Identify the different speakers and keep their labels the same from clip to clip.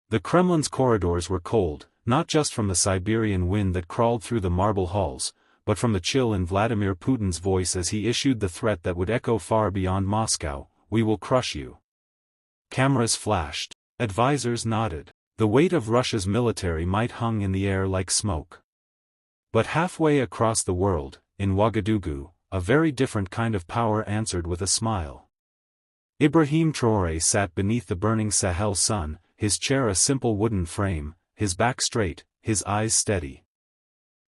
Speaker 1: The Kremlin's corridors were cold, not just from the Siberian wind that crawled through the marble halls, but from the chill in Vladimir Putin's voice as he issued the threat that would echo far beyond Moscow: "We will crush you." Cameras flashed. Advisors nodded. The weight of Russia's military might hung in the air like smoke. But halfway across the world, in Ouagadougou, a very different kind of power answered with a smile. Ibrahim Traoré sat beneath the burning Sahel sun, his chair a simple wooden frame, his back straight, his eyes steady.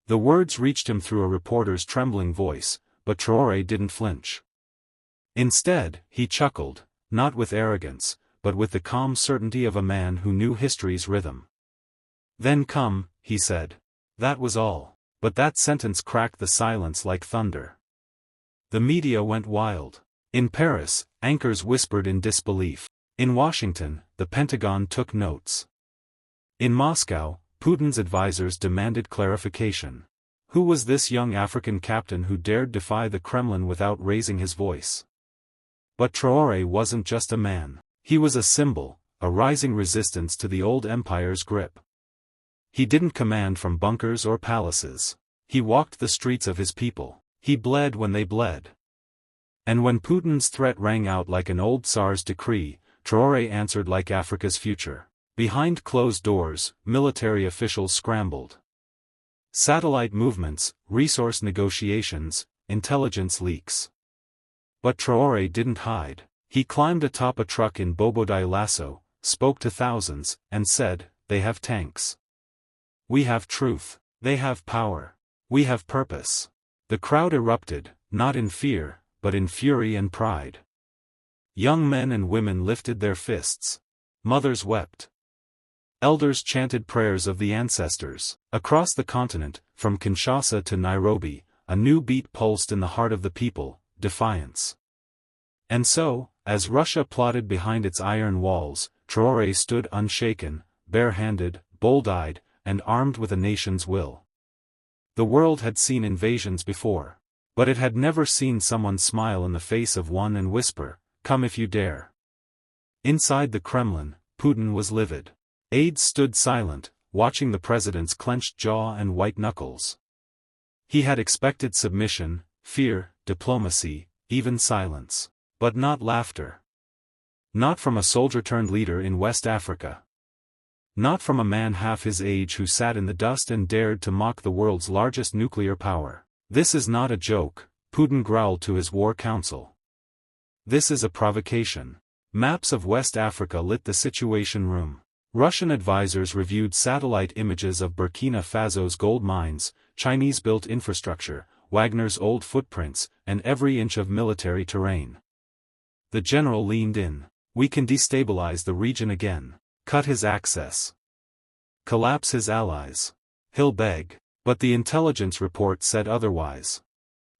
Speaker 1: The words reached him through a reporter's trembling voice, but Traoré didn't flinch. Instead, he chuckled, not with arrogance, but with the calm certainty of a man who knew history's rhythm. "Then come," he said. That was all. But that sentence cracked the silence like thunder. The media went wild. In Paris, anchors whispered in disbelief. In Washington, the Pentagon took notes. In Moscow, Putin's advisors demanded clarification. Who was this young African captain who dared defy the Kremlin without raising his voice? But Traoré wasn't just a man. He was a symbol, a rising resistance to the old empire's grip. He didn't command from bunkers or palaces. He walked the streets of his people. He bled when they bled. And when Putin's threat rang out like an old Tsar's decree, Traoré answered like Africa's future. Behind closed doors, military officials scrambled. Satellite movements, resource negotiations, intelligence leaks. But Traoré didn't hide. He climbed atop a truck in Bobo-Dioulasso, spoke to thousands, and said, "They have tanks. We have truth. They have power. We have purpose." The crowd erupted, not in fear, but in fury and pride. Young men and women lifted their fists. Mothers wept. Elders chanted prayers of the ancestors. Across the continent, from Kinshasa to Nairobi, a new beat pulsed in the heart of the people: defiance. And so, as Russia plotted behind its iron walls, Traoré stood unshaken, bare-handed, bold-eyed, and armed with a nation's will. The world had seen invasions before. But it had never seen someone smile in the face of one and whisper, "Come if you dare." Inside the Kremlin, Putin was livid. Aides stood silent, watching the president's clenched jaw and white knuckles. He had expected submission, fear, diplomacy, even silence. But not laughter. Not from a soldier-turned-leader in West Africa. Not from a man half his age who sat in the dust and dared to mock the world's largest nuclear power. "This is not a joke," Putin growled to his war council. "This is a provocation." Maps of West Africa lit the Situation Room. Russian advisors reviewed satellite images of Burkina Faso's gold mines, Chinese-built infrastructure, Wagner's old footprints, and every inch of military terrain. The general leaned in. "We can destabilize the region again. Cut his access. Collapse his allies. He'll beg." But the intelligence report said otherwise.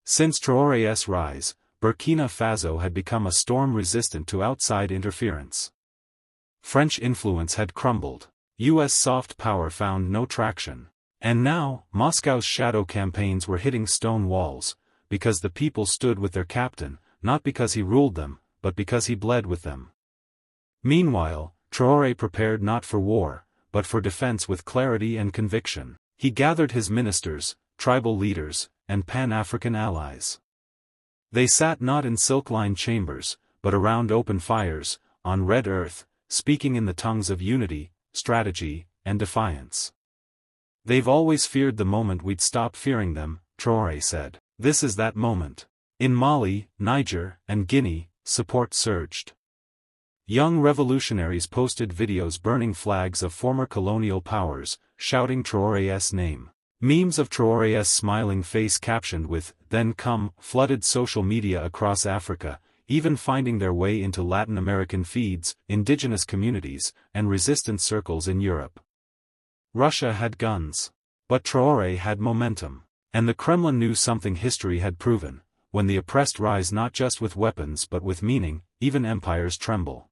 Speaker 1: Since Traoré's rise, Burkina Faso had become a storm resistant to outside interference. French influence had crumbled. U.S. soft power found no traction. And now, Moscow's shadow campaigns were hitting stone walls, because the people stood with their captain, not because he ruled them, but because he bled with them. Meanwhile, Traoré prepared not for war, but for defense with clarity and conviction. He gathered his ministers, tribal leaders, and Pan-African allies. They sat not in silk-lined chambers, but around open fires, on red earth, speaking in the tongues of unity, strategy, and defiance. "They've always feared the moment we'd stop fearing them," Traoré said. "This is that moment." In Mali, Niger, and Guinea, support surged. Young revolutionaries posted videos burning flags of former colonial powers, shouting Traoré's name. Memes of Traoré's smiling face captioned with, "Then come," flooded social media across Africa, even finding their way into Latin American feeds, indigenous communities, and resistance circles in Europe. Russia had guns. But Traoré had momentum. And the Kremlin knew something history had proven: when the oppressed rise not just with weapons but with meaning, even empires tremble.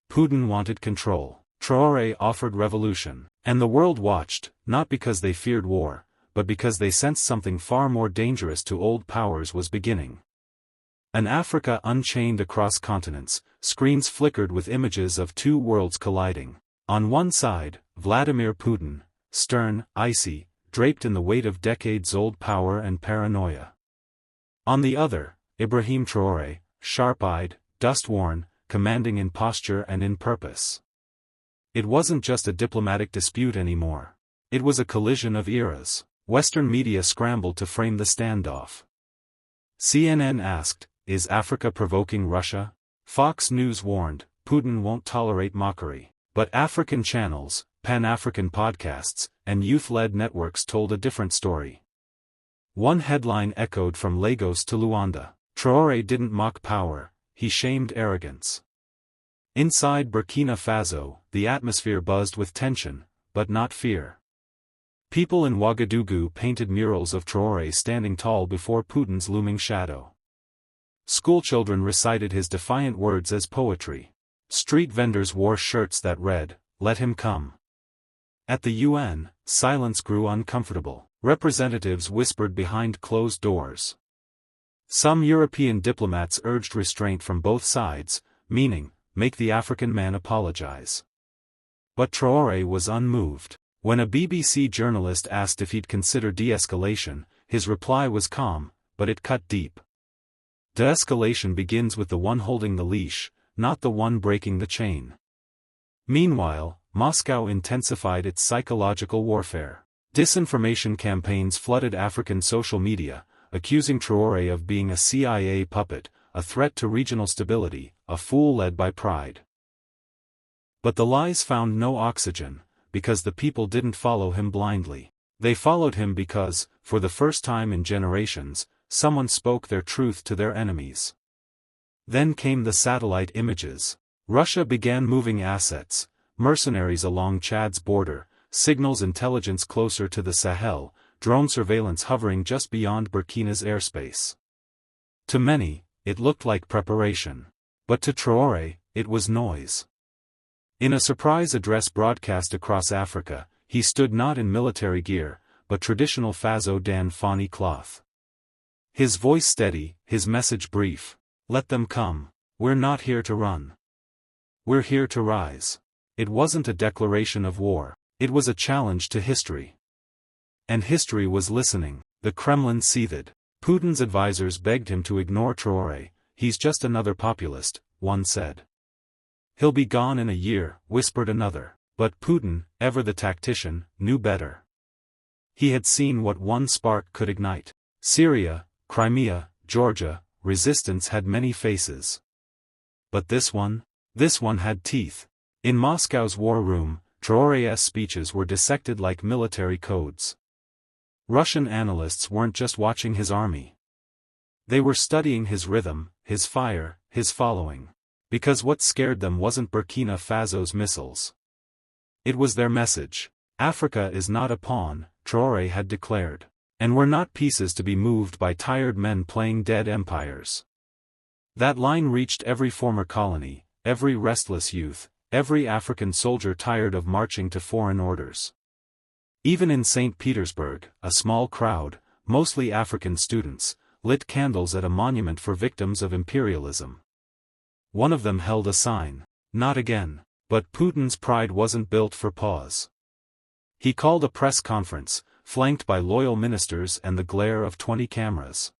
Speaker 1: Putin wanted control. Traoré offered revolution. And the world watched, not because they feared war, but because they sensed something far more dangerous to old powers was beginning. An Africa unchained across continents, screens flickered with images of two worlds colliding. On one side, Vladimir Putin, stern, icy, draped in the weight of decades-old power and paranoia. On the other, Ibrahim Traoré, sharp-eyed, dust-worn, commanding in posture and in purpose. It wasn't just a diplomatic dispute anymore. It was a collision of eras. Western media scrambled to frame the standoff. CNN asked, "Is Africa provoking Russia?" Fox News warned, "Putin won't tolerate mockery." But African channels, Pan-African podcasts, and youth-led networks told a different story. One headline echoed from Lagos to Luanda. Traoré didn't mock power, he shamed arrogance. Inside Burkina Faso, the atmosphere buzzed with tension, but not fear. People in Ouagadougou painted murals of Traoré standing tall before Putin's looming shadow. Schoolchildren recited his defiant words as poetry. Street vendors wore shirts that read, "Let him come." At the UN, silence grew uncomfortable. Representatives whispered behind closed doors. Some European diplomats urged restraint from both sides, meaning, make the African man apologize. But Traoré was unmoved. When a BBC journalist asked if he'd consider de-escalation, his reply was calm, but it cut deep. De-escalation begins with the one holding the leash, not the one breaking the chain. Meanwhile, Moscow intensified its psychological warfare. Disinformation campaigns flooded African social media, accusing Traoré of being a CIA puppet, a threat to regional stability, a fool led by pride. But the lies found no oxygen, because the people didn't follow him blindly. They followed him because, for the first time in generations, someone spoke their truth to their enemies. Then came the satellite images. Russia began moving assets, mercenaries along Chad's border, signals intelligence closer to the Sahel, drone surveillance hovering just beyond Burkina's airspace. To many, it looked like preparation. But to Traoré, it was noise. In a surprise address broadcast across Africa, he stood not in military gear, but traditional Faso Dan Fani cloth. His voice steady, his message brief. Let them come. We're not here to run. We're here to rise. It wasn't a declaration of war. It was a challenge to history. And history was listening. The Kremlin seethed. Putin's advisors begged him to ignore Traoré. He's just another populist, one said. He'll be gone in a year, whispered another. But Putin, ever the tactician, knew better. He had seen what one spark could ignite. Syria, Crimea, Georgia, resistance had many faces. But this one had teeth. In Moscow's war room, Traoré's speeches were dissected like military codes. Russian analysts weren't just watching his army. They were studying his rhythm, his fire, his following. Because what scared them wasn't Burkina Faso's missiles. It was their message. Africa is not a pawn, Traoré had declared. And we're not pieces to be moved by tired men playing dead empires. That line reached every former colony, every restless youth, every African soldier tired of marching to foreign orders. Even in St. Petersburg, a small crowd, mostly African students, lit candles at a monument for victims of imperialism. One of them held a sign, "Not again." But Putin's pride wasn't built for pause. He called a press conference, flanked by loyal ministers and the glare of 20 cameras.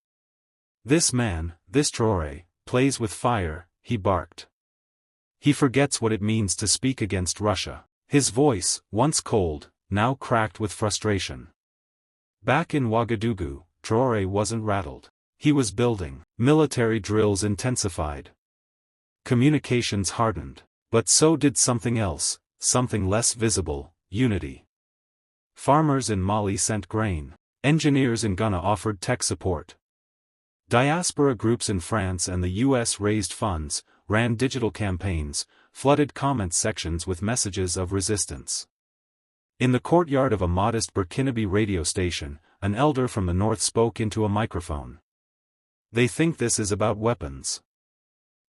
Speaker 1: This man, this Traoré, plays with fire, he barked. He forgets what it means to speak against Russia. His voice, once cold, now cracked with frustration. Back in Ouagadougou, Traoré wasn't rattled. He was building. Military drills intensified. Communications hardened. But so did something else, something less visible, unity. Farmers in Mali sent grain. Engineers in Ghana offered tech support. Diaspora groups in France and the US raised funds, ran digital campaigns, flooded comment sections with messages of resistance. In the courtyard of a modest Burkinabe radio station, an elder from the north spoke into a microphone. They think this is about weapons.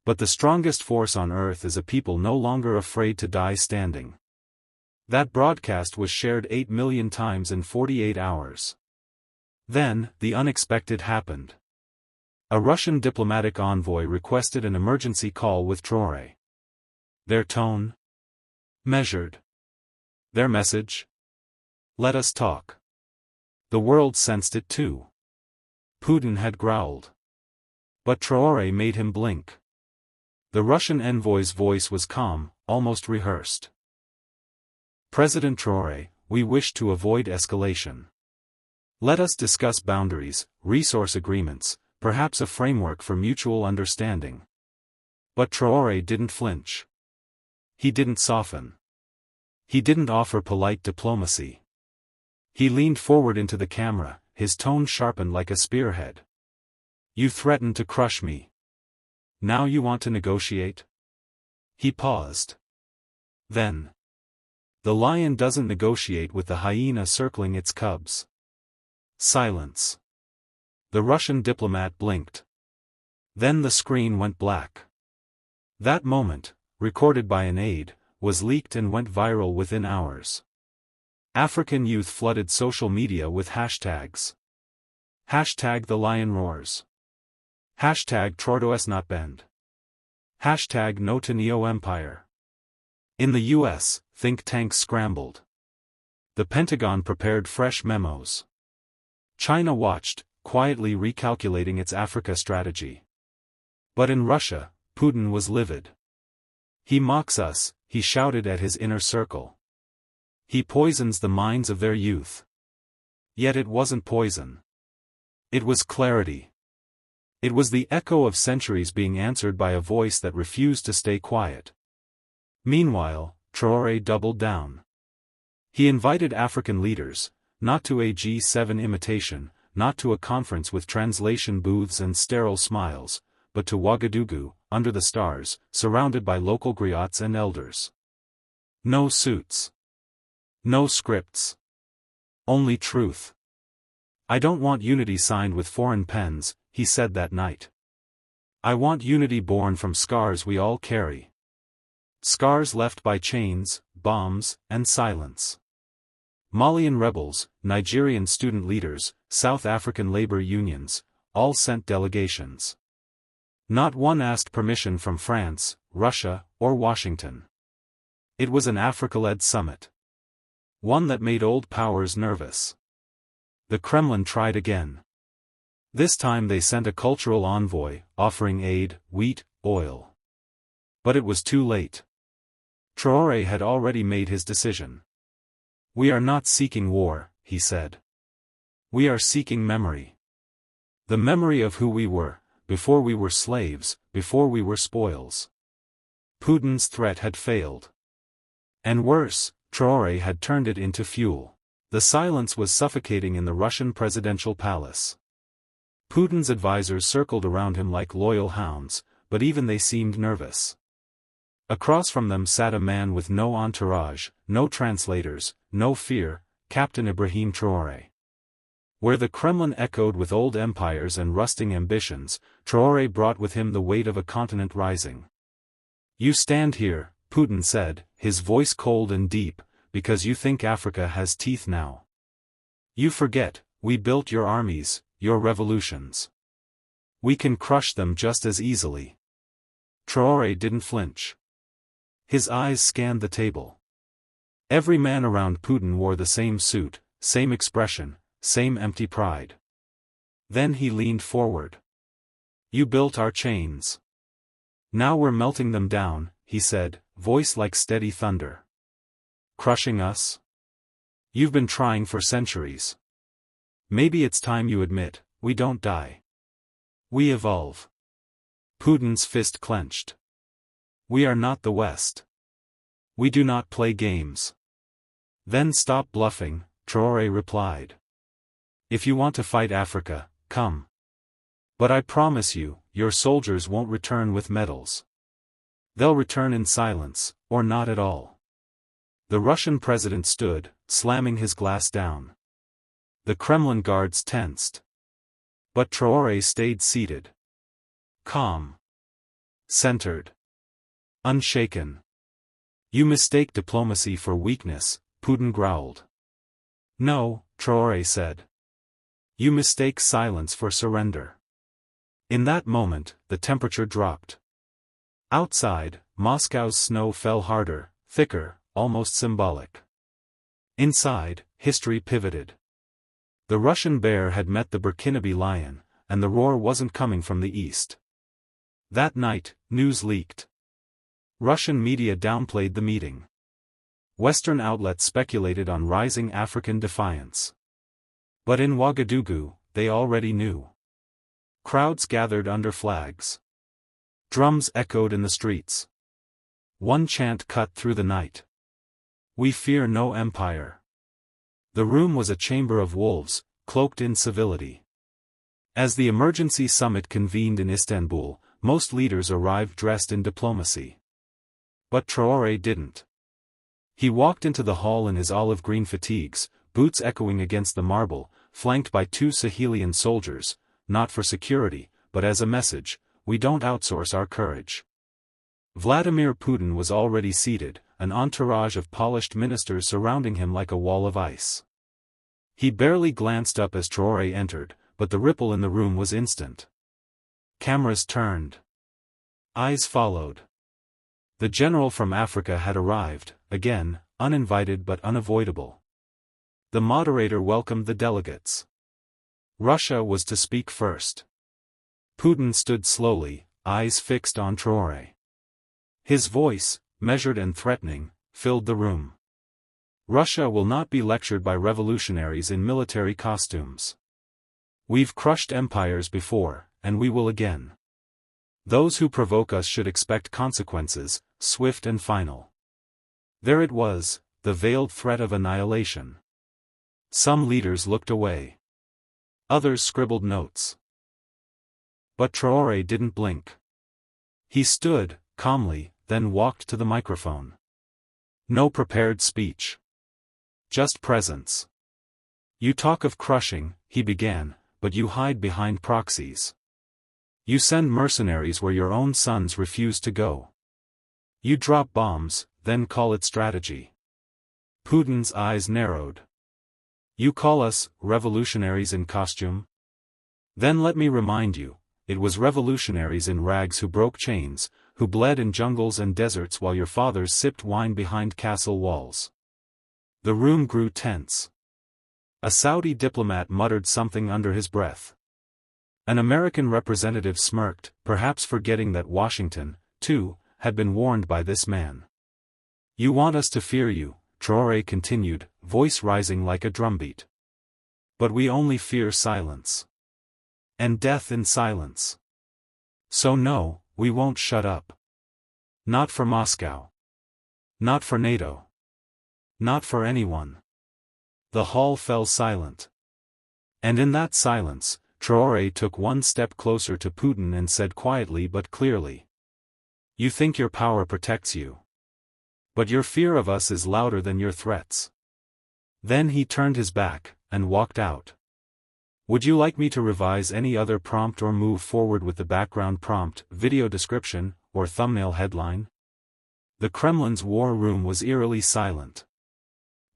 Speaker 1: But the strongest force on earth is a people no longer afraid to die standing. That broadcast was shared 8 million times in 48 hours. Then, the unexpected happened. A Russian diplomatic envoy requested an emergency call with Traoré. Their tone? Measured. Their message? Let us talk. The world sensed it too. Putin had growled. But Traoré made him blink. The Russian envoy's voice was calm, almost rehearsed. President Traoré, we wish to avoid escalation. Let us discuss boundaries, resource agreements, perhaps a framework for mutual understanding. But Traoré didn't flinch. He didn't soften. He didn't offer polite diplomacy. He leaned forward into the camera, his tone sharpened like a spearhead. You threatened to crush me. Now you want to negotiate? He paused. Then. The lion doesn't negotiate with the hyena circling its cubs. Silence. The Russian diplomat blinked. Then the screen went black. That moment, recorded by an aide, was leaked and went viral within hours. African youth flooded social media with hashtags. Hashtag the lion roars. Hashtag Traoré not bend. Hashtag no to neo-empire. In the US, think tanks scrambled. The Pentagon prepared fresh memos. China watched, quietly recalculating its Africa strategy. But in Russia, Putin was livid. He mocks us, he shouted at his inner circle. He poisons the minds of their youth. Yet it wasn't poison. It was clarity. It was the echo of centuries being answered by a voice that refused to stay quiet. Meanwhile, Traoré doubled down. He invited African leaders, not to a G7 imitation, not to a conference with translation booths and sterile smiles, but to Ouagadougou, under the stars, surrounded by local griots and elders. No suits. No scripts. Only truth. I don't want unity signed with foreign pens, he said that night. I want unity born from scars we all carry. Scars left by chains, bombs, and silence. Malian rebels, Nigerian student leaders, South African labor unions, all sent delegations. Not one asked permission from France, Russia, or Washington. It was an Africa-led summit. One that made old powers nervous. The Kremlin tried again. This time they sent a cultural envoy, offering aid, wheat, oil. But it was too late. Traoré had already made his decision. We are not seeking war, he said. We are seeking memory. The memory of who we were, before we were slaves, before we were spoils. Putin's threat had failed. And worse, Traoré had turned it into fuel. The silence was suffocating in the Russian presidential palace. Putin's advisors circled around him like loyal hounds, but even they seemed nervous. Across from them sat a man with no entourage, no translators, no fear, Captain Ibrahim Traoré. Where the Kremlin echoed with old empires and rusting ambitions, Traoré brought with him the weight of a continent rising. You stand here, Putin said, his voice cold and deep, because you think Africa has teeth now. You forget, we built your armies, your revolutions. We can crush them just as easily. Traoré didn't flinch. His eyes scanned the table. Every man around Putin wore the same suit, same expression, same empty pride. Then he leaned forward. You built our chains. Now we're melting them down, he said, voice like steady thunder. Crushing us? You've been trying for centuries. Maybe it's time you admit, we don't die. We evolve. Putin's fist clenched. We are not the West. We do not play games. Then stop bluffing, Traoré replied. If you want to fight Africa, come. But I promise you, your soldiers won't return with medals. They'll return in silence, or not at all. The Russian president stood, slamming his glass down. The Kremlin guards tensed. But Traoré stayed seated. Calm. Centered. Unshaken. You mistake diplomacy for weakness, Putin growled. No, Traoré said. You mistake silence for surrender. In that moment, the temperature dropped. Outside, Moscow's snow fell harder, thicker, almost symbolic. Inside, history pivoted. The Russian bear had met the Burkinabe lion, and the roar wasn't coming from the east. That night, news leaked. Russian media downplayed the meeting. Western outlets speculated on rising African defiance. But in Ouagadougou, they already knew. Crowds gathered under flags. Drums echoed in the streets. One chant cut through the night. We fear no empire. The room was a chamber of wolves, cloaked in civility. As the emergency summit convened in Istanbul, most leaders arrived dressed in diplomacy. But Traoré didn't. He walked into the hall in his olive-green fatigues, boots echoing against the marble, flanked by 2 Sahelian soldiers, not for security, but as a message: we don't outsource our courage. Vladimir Putin was already seated, an entourage of polished ministers surrounding him like a wall of ice. He barely glanced up as Traoré entered, but the ripple in the room was instant. Cameras turned. Eyes followed. The general from Africa had arrived, again, uninvited but unavoidable. The moderator welcomed the delegates. Russia was to speak first. Putin stood slowly, eyes fixed on Traoré. His voice, measured and threatening, filled the room. Russia will not be lectured by revolutionaries in military costumes. We've crushed empires before, and we will again. Those who provoke us should expect consequences, swift and final. There it was, the veiled threat of annihilation. Some leaders looked away. Others scribbled notes. But Traoré didn't blink. He stood, calmly, then walked to the microphone. No prepared speech. Just presence. You talk of crushing, he began, but you hide behind proxies. You send mercenaries where your own sons refuse to go. You drop bombs, then call it strategy. Putin's eyes narrowed. You call us revolutionaries in costume? Then let me remind you, it was revolutionaries in rags who broke chains, who bled in jungles and deserts while your fathers sipped wine behind castle walls. The room grew tense. A Saudi diplomat muttered something under his breath. An American representative smirked, perhaps forgetting that Washington, too, had been warned by this man. You want us to fear you, Traoré continued, voice rising like a drumbeat. But we only fear silence. And death in silence. So no, we won't shut up. Not for Moscow. Not for NATO. Not for anyone. The hall fell silent. And in that silence, Traoré took one step closer to Putin and said quietly but clearly. You think your power protects you. But your fear of us is louder than your threats. Then he turned his back, and walked out. Would you like me to revise any other prompt or move forward with the background prompt, video description, or thumbnail headline? The Kremlin's war room was eerily silent.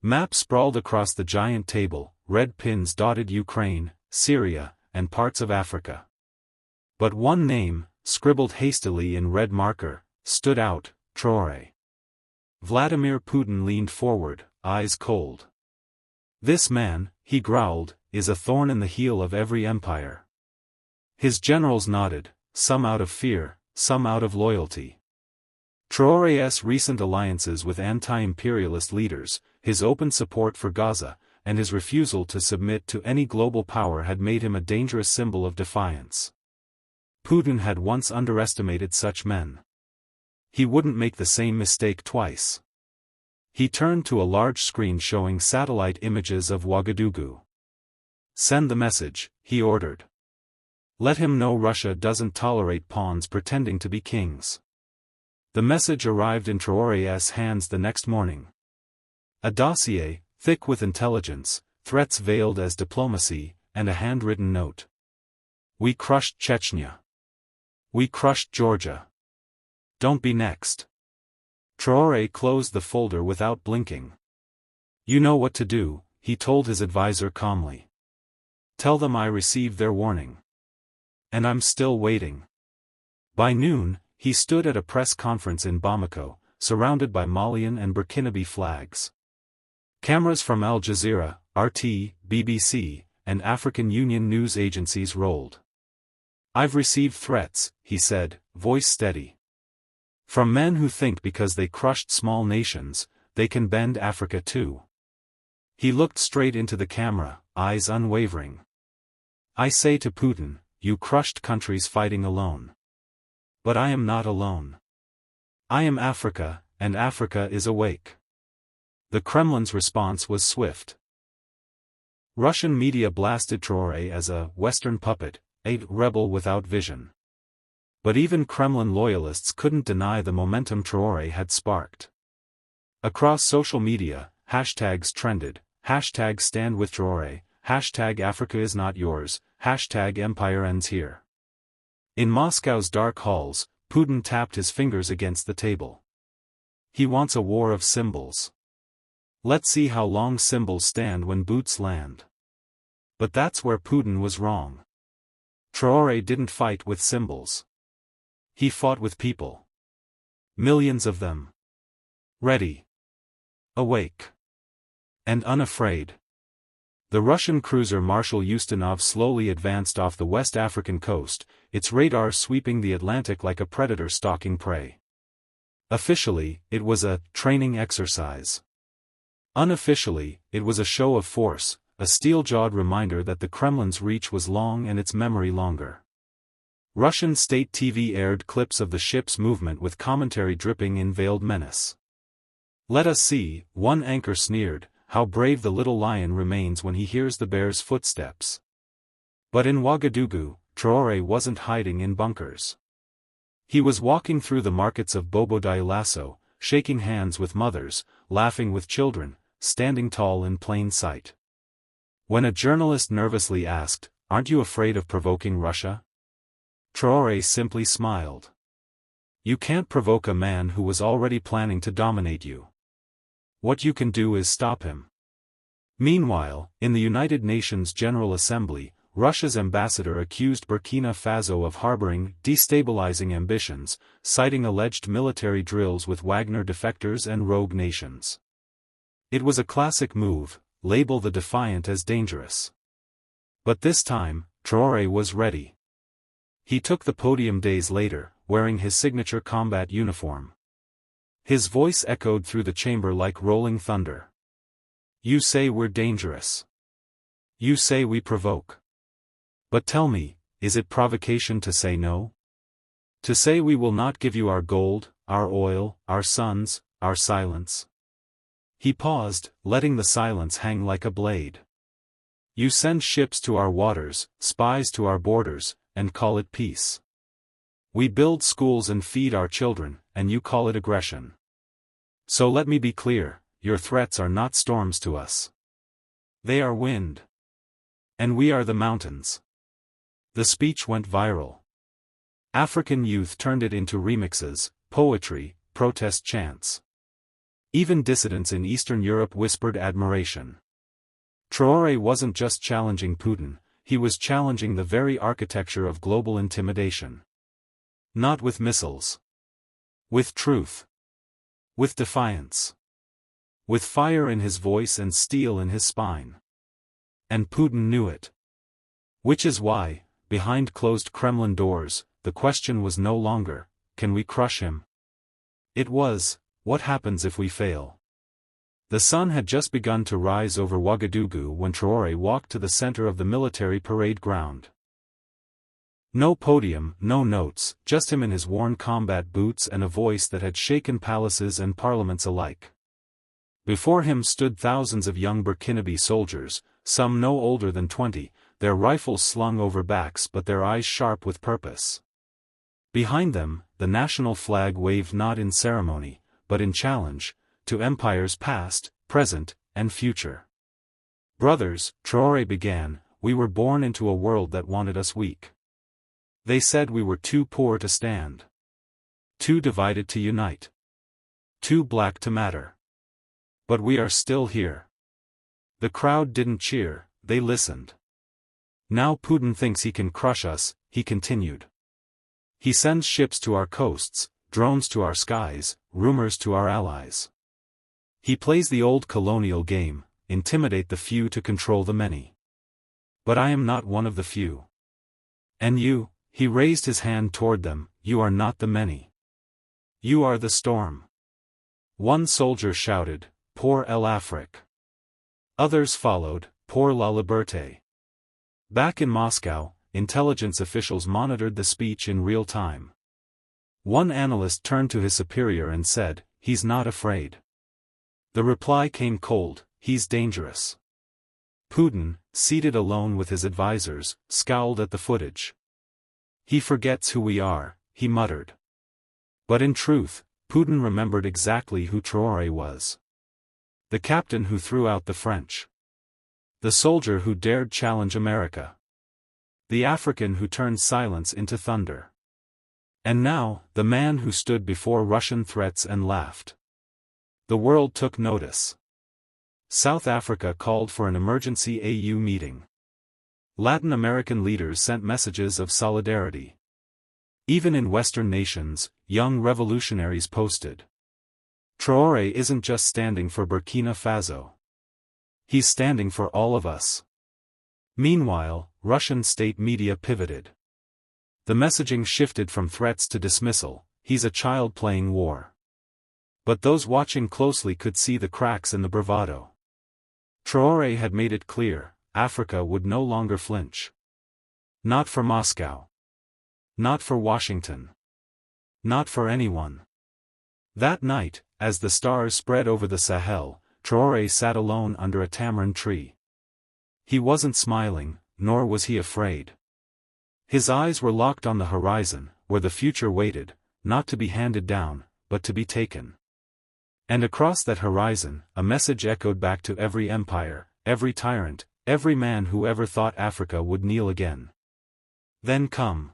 Speaker 1: Maps sprawled across the giant table, red pins dotted Ukraine, Syria, and parts of Africa. But one name, scribbled hastily in red marker, stood out, Traoré. Vladimir Putin leaned forward, eyes cold. This man, he growled, is a thorn in the heel of every empire. His generals nodded, some out of fear, some out of loyalty. Traoré's recent alliances with anti-imperialist leaders, his open support for Gaza, and his refusal to submit to any global power had made him a dangerous symbol of defiance. Putin had once underestimated such men. He wouldn't make the same mistake twice. He turned to a large screen showing satellite images of Ouagadougou. Send the message, he ordered. Let him know Russia doesn't tolerate pawns pretending to be kings. The message arrived in Traoré's hands the next morning. A dossier, thick with intelligence, threats veiled as diplomacy, and a handwritten note. We crushed Chechnya. We crushed Georgia. Don't be next. Traoré closed the folder without blinking. You know what to do, he told his advisor calmly. Tell them I received their warning. And I'm still waiting. By noon, he stood at a press conference in Bamako, surrounded by Malian and Burkinabe flags. Cameras from Al Jazeera, RT, BBC, and African Union news agencies rolled. "I've received threats," he said, voice steady. "From men who think because they crushed small nations, they can bend Africa too." He looked straight into the camera, eyes unwavering. "I say to Putin, you crushed countries fighting alone. But I am not alone. I am Africa, and Africa is awake." The Kremlin's response was swift. Russian media blasted Traoré as a Western puppet, a rebel without vision. But even Kremlin loyalists couldn't deny the momentum Traoré had sparked. Across social media, hashtags trended, hashtag stand with Traoré, hashtag Africa is not yours, hashtag empire ends here. In Moscow's dark halls, Putin tapped his fingers against the table. He wants a war of symbols. Let's see how long symbols stand when boots land. But that's where Putin was wrong. Traoré didn't fight with symbols. He fought with people. Millions of them. Ready. Awake. And unafraid. The Russian cruiser Marshal Ustinov slowly advanced off the West African coast, its radar sweeping the Atlantic like a predator stalking prey. Officially, it was a training exercise. Unofficially, it was a show of force, a steel-jawed reminder that the Kremlin's reach was long and its memory longer. Russian state TV aired clips of the ship's movement with commentary dripping in veiled menace. "Let us see," one anchor sneered, "how brave the little lion remains when he hears the bear's footsteps." But in Ouagadougou, Traoré wasn't hiding in bunkers. He was walking through the markets of Bobo Dioulasso, shaking hands with mothers, laughing with children, standing tall in plain sight. When a journalist nervously asked, "Aren't you afraid of provoking Russia?" Traoré simply smiled. "You can't provoke a man who was already planning to dominate you. What you can do is stop him." Meanwhile, in the United Nations General Assembly, Russia's ambassador accused Burkina Faso of harboring destabilizing ambitions, citing alleged military drills with Wagner defectors and rogue nations. It was a classic move, label the defiant as dangerous. But this time, Traoré was ready. He took the podium days later, wearing his signature combat uniform. His voice echoed through the chamber like rolling thunder. "You say we're dangerous. You say we provoke. But tell me, is it provocation to say no? To say we will not give you our gold, our oil, our sons, our silence?" He paused, letting the silence hang like a blade. "You send ships to our waters, spies to our borders, and call it peace. We build schools and feed our children, and you call it aggression. So let me be clear, your threats are not storms to us. They are wind. And we are the mountains." The speech went viral. African youth turned it into remixes, poetry, protest chants. Even dissidents in Eastern Europe whispered admiration. Traoré wasn't just challenging Putin, he was challenging the very architecture of global intimidation. Not with missiles. With truth. With defiance. With fire in his voice and steel in his spine. And Putin knew it. Which is why, behind closed Kremlin doors, the question was no longer, can we crush him? It was, what happens if we fail? The sun had just begun to rise over Ouagadougou when Traoré walked to the center of the military parade ground. No podium, no notes, just him in his worn combat boots and a voice that had shaken palaces and parliaments alike. Before him stood thousands of young Burkinabe soldiers, some no older than 20, their rifles slung over backs but their eyes sharp with purpose. Behind them, the national flag waved not in ceremony, but in challenge, to empires past, present, and future. "Brothers," Traoré began, "we were born into a world that wanted us weak. They said we were too poor to stand. Too divided to unite. Too black to matter. But we are still here." The crowd didn't cheer, they listened. "Now Putin thinks he can crush us," he continued. "He sends ships to our coasts, drones to our skies, rumors to our allies. He plays the old colonial game, intimidate the few to control the many. But I am not one of the few. And you, he raised his hand toward them, you are not the many. You are the storm. One soldier shouted, Pour l'Afrique. Others followed, Pour la liberté. Back in Moscow, intelligence officials monitored the speech in real time. One analyst turned to his superior and said, he's not afraid. The reply came cold, he's dangerous. Putin, seated alone with his advisors, scowled at the footage. He forgets who we are, he muttered. But in truth, Putin remembered exactly who Traoré was. The captain who threw out the French. The soldier who dared challenge America. The African who turned silence into thunder. And now, the man who stood before Russian threats and laughed. The world took notice. South Africa called for an emergency AU meeting. Latin American leaders sent messages of solidarity. Even in Western nations, young revolutionaries posted. Traoré isn't just standing for Burkina Faso. He's standing for all of us. Meanwhile, Russian state media pivoted. The messaging shifted from threats to dismissal, he's a child playing war. But those watching closely could see the cracks in the bravado. Traoré had made it clear, Africa would no longer flinch. Not for Moscow. Not for Washington. Not for anyone. That night, as the stars spread over the Sahel, Traoré sat alone under a tamarind tree. He wasn't smiling, nor was he afraid. His eyes were locked on the horizon, where the future waited, not to be handed down, but to be taken. And across that horizon, a message echoed back to every empire, every tyrant, every man who ever thought Africa would kneel again. Then come.